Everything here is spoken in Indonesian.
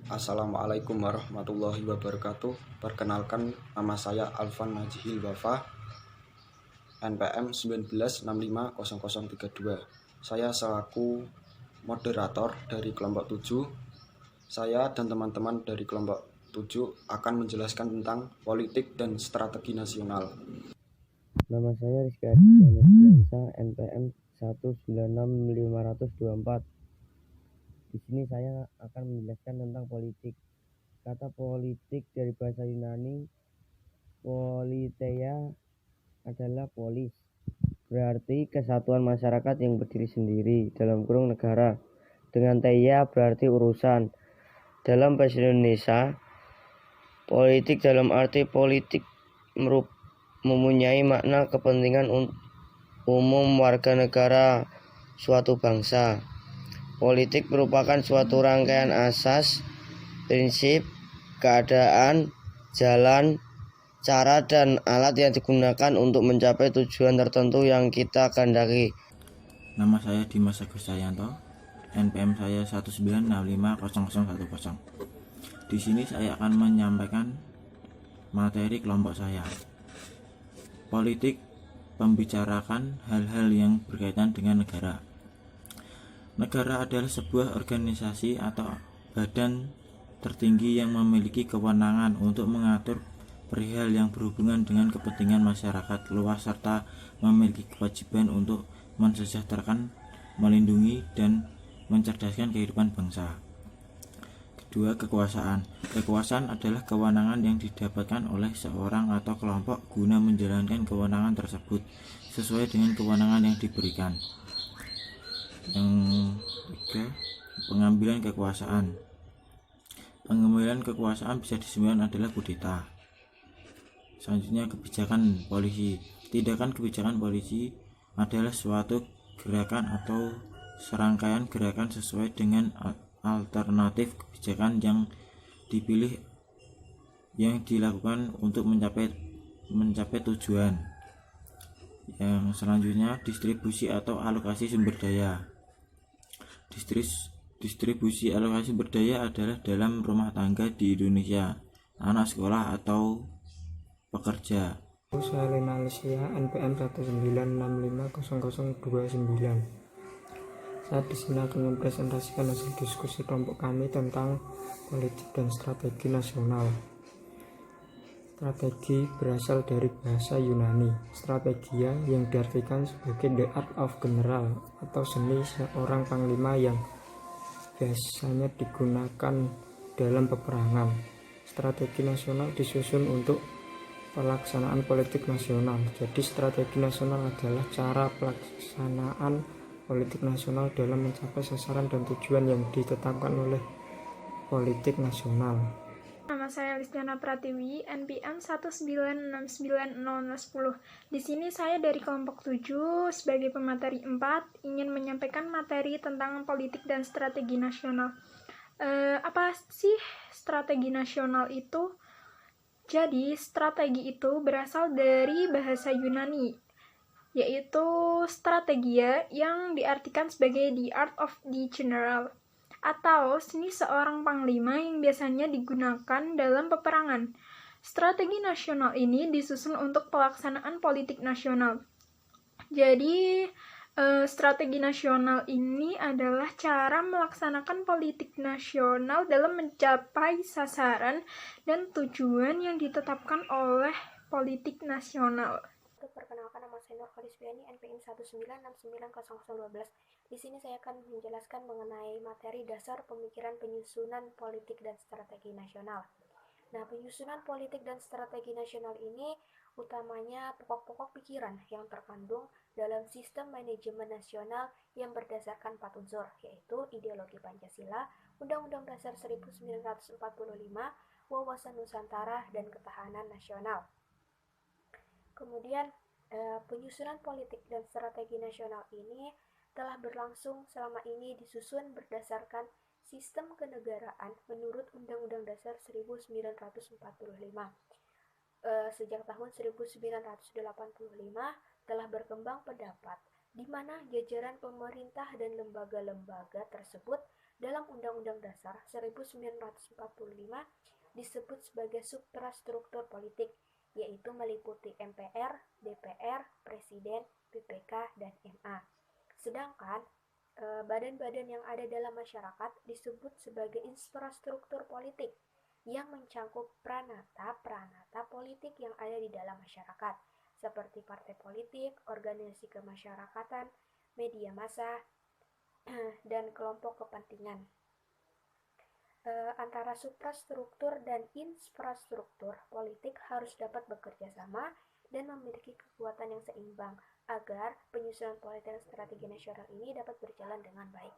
Assalamualaikum warahmatullahi wabarakatuh. Perkenalkan, nama saya Alvan Najihil Wafa, NPM 19650032. Saya selaku moderator dari kelompok 7. Saya dan teman-teman dari kelompok 7 akan menjelaskan tentang politik dan strategi nasional. Nama saya Rizky Aditya NPM 1965524. Di sini saya akan menjelaskan tentang politik. Kata politik dari bahasa Yunani politeia adalah polis, berarti kesatuan masyarakat yang berdiri sendiri dalam kurung negara. Dengan teia berarti urusan. Dalam bahasa Indonesia, politik dalam arti politik mempunyai makna kepentingan umum warga negara suatu bangsa. Politik merupakan suatu rangkaian asas, prinsip, keadaan, jalan, cara, dan alat yang digunakan untuk mencapai tujuan tertentu yang kita kehendaki. Nama saya Dimas Agus Cahyanto, NPM saya 1965010. Di sini saya akan menyampaikan materi kelompok saya. Politik membicarakan hal-hal yang berkaitan dengan negara. Negara adalah sebuah organisasi atau badan tertinggi yang memiliki kewenangan untuk mengatur perihal yang berhubungan dengan kepentingan masyarakat luas serta memiliki kewajiban untuk mensejahterakan, melindungi, dan mencerdaskan kehidupan bangsa. Kedua, kekuasaan. Kekuasaan adalah kewenangan yang didapatkan oleh seorang atau kelompok guna menjalankan kewenangan tersebut sesuai dengan kewenangan yang diberikan. Yang ketiga, pengambilan kekuasaan. Pengambilan kekuasaan bisa disebut adalah kudeta. Selanjutnya, kebijakan polisi. Tindakan kebijakan polisi adalah suatu gerakan atau serangkaian gerakan sesuai dengan alternatif kebijakan yang dipilih yang dilakukan untuk mencapai tujuan. Yang selanjutnya, distribusi atau alokasi sumber daya. Distribusi alokasi sumber daya adalah dalam rumah tangga di Indonesia, anak sekolah atau pekerja. Saya Lena Alicia, NPM 1965029. Saya di sini akan mempresentasikan hasil diskusi kelompok kami tentang politik dan strategi nasional. Strategi berasal dari bahasa Yunani, strategia yang diartikan sebagai the art of general atau seni seorang panglima yang biasanya digunakan dalam peperangan. Strategi nasional disusun untuk pelaksanaan politik nasional. Jadi strategi nasional adalah cara pelaksanaan politik nasional dalam mencapai sasaran dan tujuan yang ditetapkan oleh politik nasional. Nama saya Lisdiana Pratiwi, NPM 1969010. Di sini saya dari kelompok 7 sebagai pemateri 4 ingin menyampaikan materi tentang politik dan strategi nasional. Apa sih strategi nasional itu? Jadi, strategi itu berasal dari bahasa Yunani, yaitu strategia yang diartikan sebagai the art of the general, atau seni seorang panglima yang biasanya digunakan dalam peperangan. Strategi nasional ini disusun untuk pelaksanaan politik nasional. Jadi, strategi nasional ini adalah cara melaksanakan politik nasional dalam mencapai sasaran dan tujuan yang ditetapkan oleh politik nasional. Perkenalkan, nama saya Nur Khalisbiani, NPM 1969012. Di sini saya akan menjelaskan mengenai materi dasar pemikiran penyusunan politik dan strategi nasional. Nah, penyusunan politik dan strategi nasional ini utamanya pokok-pokok pikiran yang terkandung dalam sistem manajemen nasional yang berdasarkan 4 unsur, yaitu ideologi Pancasila, Undang-Undang Dasar 1945, wawasan Nusantara, dan ketahanan nasional. Kemudian, penyusunan politik dan strategi nasional ini telah berlangsung selama ini disusun berdasarkan sistem kenegaraan menurut Undang-Undang Dasar 1945. Sejak tahun 1985 telah berkembang pendapat di mana jajaran pemerintah dan lembaga-lembaga tersebut dalam Undang-Undang Dasar 1945 disebut sebagai suprastruktur politik, yaitu meliputi MPR, DPR, Presiden, BPK, dan MA. Sedangkan badan-badan yang ada dalam masyarakat disebut sebagai infrastruktur politik yang mencangkup pranata politik yang ada di dalam masyarakat, seperti partai politik, organisasi kemasyarakatan, media massa, dan kelompok kepentingan. Antara suprastruktur dan infrastruktur politik harus dapat bekerja sama dan memiliki kekuatan yang seimbang agar penyusunan politik dan strategi nasional ini dapat berjalan dengan baik.